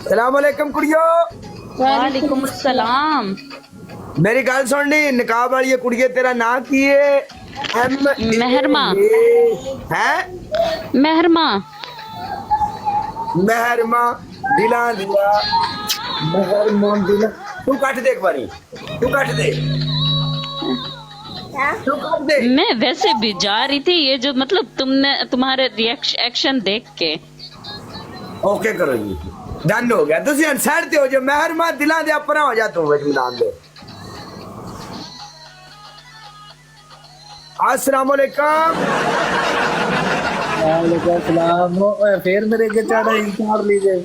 सलाम अलैकुम कुड़ियो। वालेकुम सलाम। मेरी गल सुननी, निकाब वाली कुड़िए तेरा ना की है? मेहरमा। है मेहरमा। मेहरमा दिला दिला मेहरमा दिला। तू कट दे एक बारी, तू कट दे, तू कट दे। मैं वैसे भी जा रही थी, ये जो मतलब तुमने तुम्हारे रिएक्शन एक्शन देख के ओके करो जी, डन हो गया। तुम साइड हो जो मेहरमा दिला दे अपना हो जा तू मैदान दे। अस्सलाम वालेकुम। वालेकुम सलाम। फिर मेरे के चाड़ लीजिए।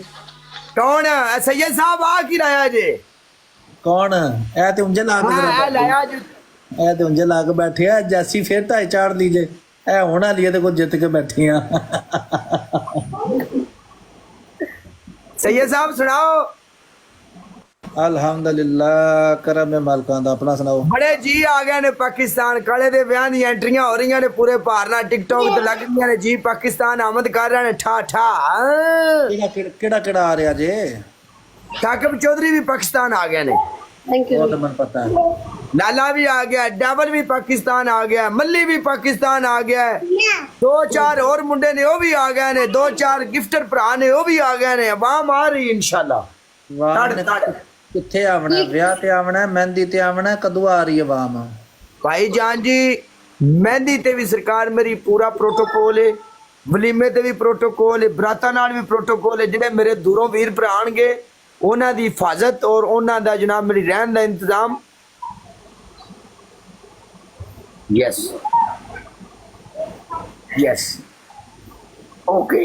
कौन है सैयद साहब? आ की लाया जे? कौन ऐ ते उंजे ला के हाँ लाया जी। ऐ ते उंजे ला के बैठे आ जैसी फिर ढाई चाड़ लीजिए। ऐ होना लिए ते कुछ जित के बैठी आ। सैयद साहब सुनाओ। अल्हम्दुलिल्लाह करम मालकां दा। अपना सुनाओ। बड़े जी आ गए ने पाकिस्तान। काले दे ब्याह दी एंट्रियां हो रही ने पूरे भारना टिकटॉक ते लग रही ने जी। पाकिस्तान आमद कर रहे ने ठा ठा। केड़ा केड़ा आ रहा जे? साकिब चौधरी भी पाकिस्तान आ गए ने। वो तो मन पता है। लाला भी आ गया, डबल भी पाकिस्तान आ गया, मल्ली भी पाकिस्तान आ गया, दो चार और मुंडे ने वो भी आ गए ने, दो चार गिफ्टर भरा ने वो भी आ गए ने। अवाम आ रही इंशाल्लाह। वाह किथे आवना? ब्याह ते आवना, मेहंदी ते आवना, कदू आ रही है वाम? भाई जान जी मेहंदी ते भी सरकार मेरी पूरा प्रोटोकॉल है, वलीमे ते भी प्रोटोकॉल है, बराता नाल भी प्रोटोकॉल है। जिहड़े मेरे दूरों वीर भरा आउणगे उन्हां दी हिफाजत और उन्हां दा जनाब मेरी रहन दा इंतजाम। Yes yes okay.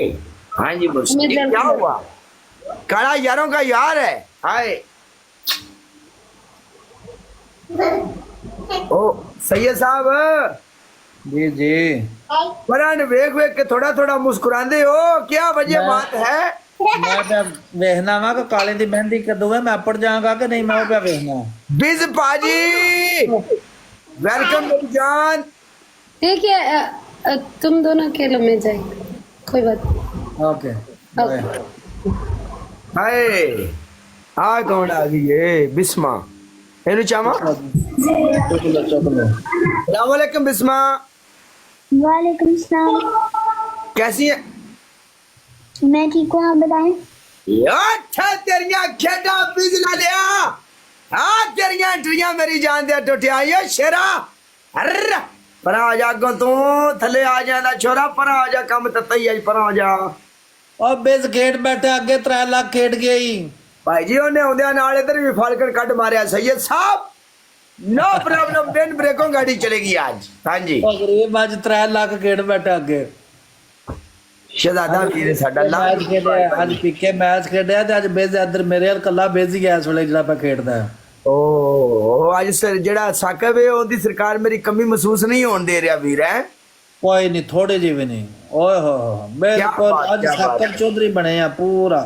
हाँ जी बस क्या हुआ? काला यारों का यार है। हाय ओ सैयद साहब जी जी। परान वेख वेख के थोड़ा थोड़ा मुस्कुरांदे हो, क्या वजह बात है? मैं पे वेखना वा कि काले दी मेहंदी कदू है, मैं अपड़ जाऊंगा कि नहीं, मैं पे वेखना। बिज पाजी वेलकम मेरी जान। ठीक है, तुम दोनों अकेले में जाए, कोई बात नहीं। ओके हाय आ कौन आ गई है? बिस्मा एनु चामा। अस्सलाम वालेकुम बिस्मा। वालेकुम सलाम। कैसी है? मैं ठीक हूँ, आप बताएं। अच्छा तेरिया खेडा बिज ला लिया। हाँ तेरिया एंट्रियां मेरी जान दे टुटिया ये शेरा। अर्र पर आ जा अगों तू थले आ जांदा छोरा, पर आ जा कम तत्ता ही अज पर आ जा। और बेस गेट बैठे अगे 3 लाख खेड गई भाई जी उन्हें आउंदियां नाल इधर भी फालकन कट मारिया। सैयद साहब नो प्रॉब्लम, बिन ब्रेकों गाड़ी चलेगी आज। हाँ जी गरीब अज 3 लाख खेड बैठे अगे। शहजादा वीर साडा मैच खेडे अज पिके मैच खेडे ते अज बेज इधर मेरे अल कला बेज ही इस वेले जेड़ा पे खेडदा है। ओ आज सर जेड़ा साकिब है ओदी सरकार मेरी कमी महसूस नहीं होने दे रहा वीर है। कोई नहीं, थोड़े जी भी नहीं। ओए हो बिल्कुल अज साकिब चौधरी बने आ पूरा।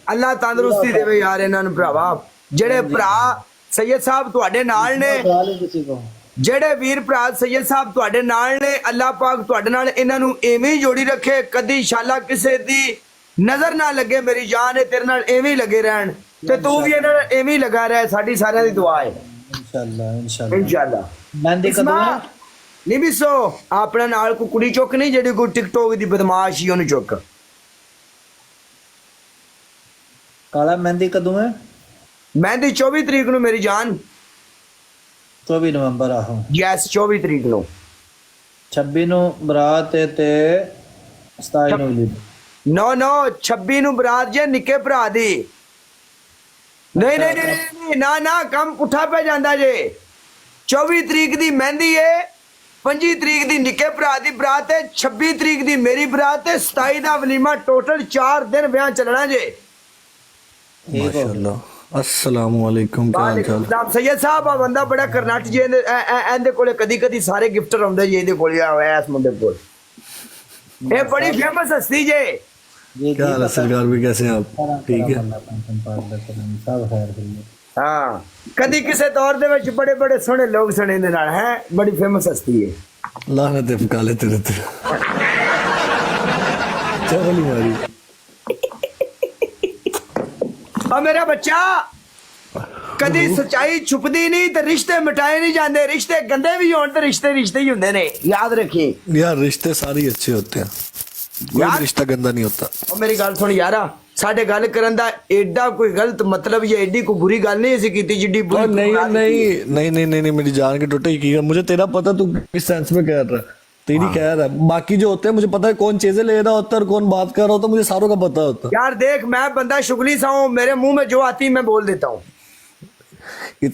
अल्लाह तंदुरुस्ती देवे यार इन्हां नूं भरावा। जेड़े भरा सैयद साहब तुहाडे नाल ने, किसी को जेड़े वीर भरा सैयद साहब तुहाडे नाल ने, अल्लाह पाक तुहाडे नाल इन्हां नूं एवें ही जोड़ी रखे। कदी इंशाअल्लाह किसे दी नजर ना लगे। मेरी जान है तेरे नाल एवें ही लगे रहन ते तू भी इन्हां नाल एवें ही लगा रहे। साडी सारियां दी दुआ है इंशाल्लाह इंशाल्लाह इंशाअल्लाह। मेहंदी कदों है? नहीं बिसो अपने नाल को कुड़ी चुक नहीं जेडी कोई टिकटॉक दी बदमाश ही ओनू चुक। काला मेहंदी कदों है? मेहंदी 24 तरीक नूं मेरी जान। 24 नवंबर आहो। यस 24 तरीक नूं। 26 ਨੂੰ ਬਰਾਤ ਤੇ 27 ਨੂੰ ਲੀਡ। नो नो 26 नूं बरात जे निक्के भरा दी। नहीं नहीं नहीं नहीं ना ना कम पुठा पे जांदा जे। 24 तरीक दी मेहंदी है, 25 तरीक दी निक्के भरा दी बरात है, 26 तरीक दी मेरी बरात है, 27 दा वलीमा। टोटल 4 दिन ब्याह चलना जे। माशाअल्लाह। अस्सलाम वालेकुम, क्या हाल चाल? नाम सैयद साहब आ बंदा बड़ा करनाट जी एंदे कोले कदी कदी सारे गिफ्टर आउंदे जी एदे कोले आया इस मुंडे कोल। ये बड़ी फेमस हस्ती जे। क्या हाल है सरकार भी, कैसे हैं आप? ठीक है सब खैर है। हाँ कदी किसे दौर दे विच बड़े बड़े सोहने लोग सने दे नाल है। बड़ी फेमस हस्ती है। लानत है काले तेरे ते। चल मारी और मेरा बच्चा कदी सच्चाई छुपदी नहीं ते रिश्ते मिटाए नहीं जाते रिश्ते गंदे भी होण ते रिश्ते रिश्ते ही हुंदे ने याद रखी यार रिश्ते सारे ही अच्छे होते हैं कोई यार- भी रिश्ता गंदा नहीं होता और मेरी गल सुन यारा साडे गल करन दा एडा कोई गलत मतलब या एडी कोई बुरी गल नहीं ऐसी कीती जिड्डी बुरी और तू नहीं बना दी। नहीं नहीं नहीं नहीं नहीं मेरी जान के टूटे की मुझे तेरा पता तू किस सेंस में कह रहा है तेरी कह रहा है बाकी जो होते हैं मुझे पता है कौन चीजें ले रहा होता है और कौन बात कर रहा होता है मुझे सारों का पता होता यार देख मैं बंदा शुगली सा हूँ मेरे मुंह में जो आती मैं बोल देता हूँ है